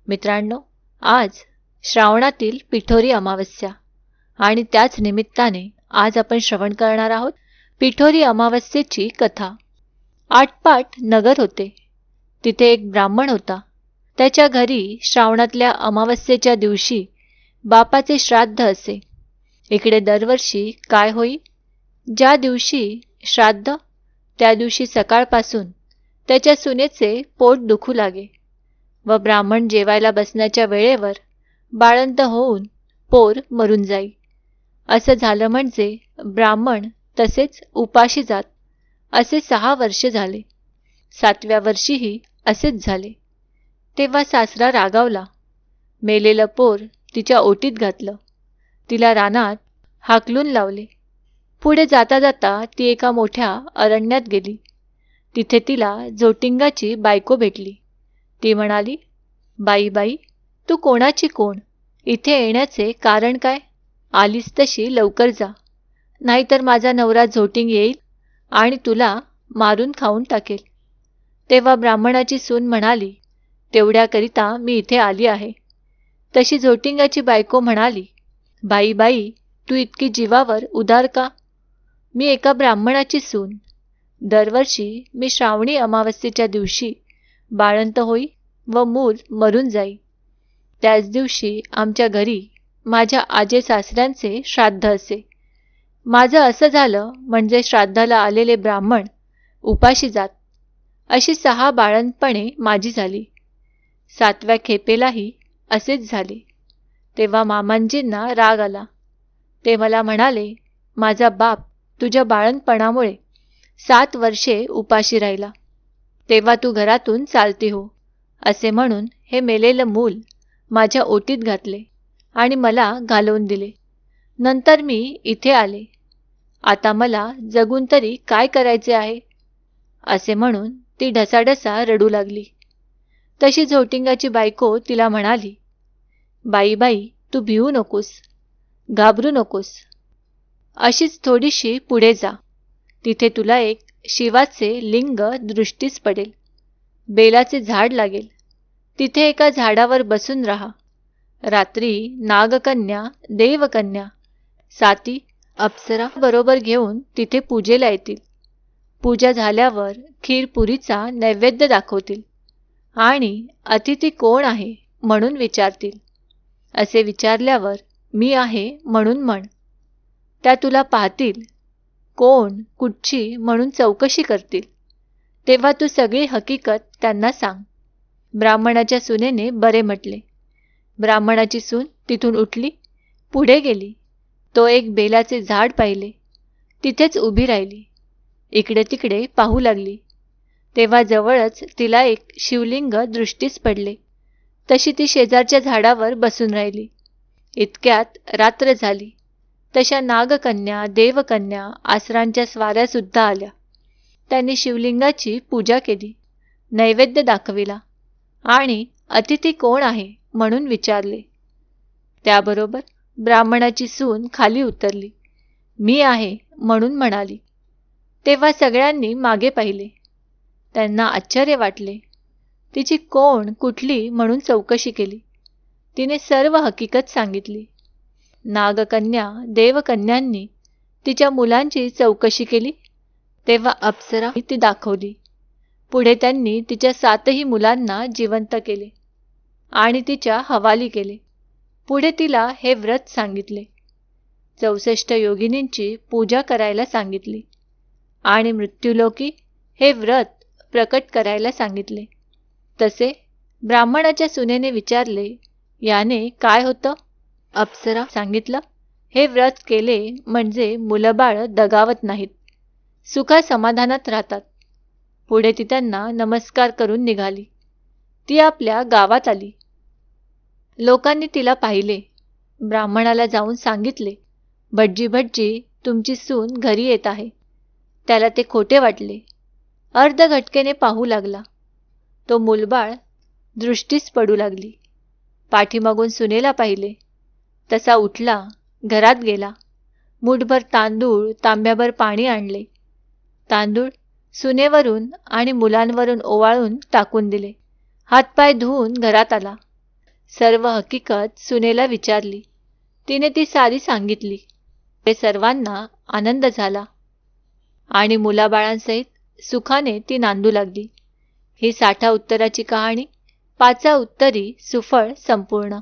मित्रांनो, आज श्रावणातील पिठोरी अमावस्या आणि त्याच निमित्ताने आज आपण श्रवण करणार आहोत पिठोरी अमावस्येची कथा. आटपाट नगर होते. तिथे एक ब्राह्मण होता. त्याच्या घरी श्रावणातल्या अमावस्येच्या दिवशी बापाचे श्राद्ध असे. इकडे दरवर्षी काय होई, ज्या दिवशी श्राद्ध त्या दिवशी सकाळपासून त्याच्या सुनेचे पोट दुखू लागे व ब्राह्मण जेवायला बसण्याच्या वेळेवर बाळंत होऊन पोर मरून जाई. असं झालं म्हणजे ब्राह्मण तसेच उपाशी जात. असे 6 वर्ष झाले. 7व्या वर्षीही असेच झाले. तेव्हा सासरा रागावला. मेलेलं पोर तिच्या ओटीत घातलं. तिला रानात हाकलून लावले. पुढे जाता जाता ती एका मोठ्या अरण्यात गेली. तिथे तिला जोटिंगाची बायको भेटली. ती म्हणाली, बाई बाई, तू कोणाची कोण? इथे येण्याचे कारण काय? आलीस तशी लवकर जा, नाहीतर माझा नवरा झोटिंग येईल आणि तुला मारून खाऊन टाकेल. तेव्हा ब्राह्मणाची सून म्हणाली, तेवढ्याकरिता मी इथे आली आहे. तशी झोटिंगाची बायको म्हणाली, बाई बाई, तू इतकी जीवावर उदार का? मी एका ब्राह्मणाची सून. दरवर्षी मी श्रावणी अमावस्येच्या दिवशी बाळंत होई व मूल मरून जाई. त्याच दिवशी आमच्या घरी माझ्या आजे सासऱ्यांचे श्राद्ध असे. माझं असं झालं म्हणजे श्राद्धाला आलेले ब्राह्मण उपाशी जात. अशी 6 बाळंतपणे माझी झाली. 7व्या खेपेलाही असेच झाले. तेव्हा मामांजींना राग आला. ते मला म्हणाले, माझा बाप तुझ्या बाळंतपणामुळे 7 वर्षे उपाशी राहिला, तेव्हा तू घरातून चालती हो. असे म्हणून हे मेलेलं मूल माझ्या ओटीत घातले आणि मला घालवून दिले. नंतर मी इथे आले. आता मला जगून तरी काय करायचे आहे? असे म्हणून ती ढसाढसा रडू लागली. तशी झोटिंगाची बायको तिला म्हणाली, बाई बाई, तू भिवू नकोस, घाबरू नकोस. अशीच थोडीशी पुढे जा. तिथे तुला एक शिवाचे लिंग दृष्टीस पडेल. बेलाचे झाड लागेल. तिथे एका झाडावर बसून राहा. रात्री नागकन्या, देवकन्या, साती, अप्सरा बरोबर घेऊन तिथे पूजेला येतील. पूजा झाल्यावर खीरपुरीचा नैवेद्य दाखवतील आणि अतिथी कोण आहे म्हणून विचारतील. असे विचारल्यावर मी आहे म्हणून म्हण. त्या तुला पाहतील. कोण, कुठची म्हणून चौकशी करतील. तेव्हा तू सगळी हकीकत त्यांना सांग. ब्राह्मणाच्या सुनेने बरे म्हटले. ब्राह्मणाची सून तिथून उठली, पुढे गेली. तो एक बेलाचे झाड पाहिले. तिथेच उभी राहिली. इकडे तिकडे पाहू लागली. तेव्हा जवळच तिला एक शिवलिंग दृष्टीस पडले. तशी ती शेजारच्या झाडावर बसून राहिली. इतक्यात रात्र झाली. तशा नागकन्या, देवकन्या, आसरांच्या स्वाऱ्यासुद्धा आल्या. त्यांनी शिवलिंगाची पूजा केली, नैवेद्य दाखविला आणि अतिथी कोण आहे म्हणून विचारले. त्याबरोबर ब्राह्मणाची सून खाली उतरली. मी आहे म्हणून म्हणाली. तेव्हा सगळ्यांनी मागे पाहिले. त्यांना आश्चर्य वाटले. तिची कोण, कुठली म्हणून चौकशी केली. तिने सर्व हकीकत सांगितली. नागकन्या, देवकन्यांनी तिच्या मुलांची चौकशी केली. तेव्हा अप्सरा ती दाखवली. पुढे त्यांनी तिच्या 7ही मुलांना जिवंत केले आणि तिच्या हवाली केले. पुढे तिला हे व्रत सांगितले. 64 योगिनींची पूजा करायला सांगितली आणि मृत्युलोकी हे व्रत प्रकट करायला सांगितले. तसे ब्राह्मणाच्या सुनेने विचारले, याने काय होतं? अप्सरा सांगितलं, हे व्रत केले म्हणजे मुलंबाळ दगावत नाहीत, सुखा समाधानात राहतात. पुढे ती त्यांना नमस्कार करून निघाली. ती आपल्या गावात आली. लोकांनी तिला पाहिले. ब्राह्मणाला जाऊन सांगितले, भटजी भटजी, तुमची सून घरी येत आहे. त्याला ते खोटे वाटले. अर्धघटकेने पाहू लागला. तो मुलबाळ दृष्टीस पडू लागली. पाठीमागून सुनेला पाहिले. तसा उठला, घरात गेला. मूठभर तांदूळ, तांब्याभर पाणी आणले. तांदूळ सुनेवरून आणि मुलांवरून ओवाळून टाकून दिले. हातपाय धुवून घरात आला. सर्व हकीकत सुनेला विचारली. तिने ती सारी सांगितली. ते सर्वांना आनंद झाला आणि मुलाबाळांसहित सुखाने ती नांदू लागली. ही 60 उत्तराची कहाणी 5 उत्तरी सुफळ संपूर्ण.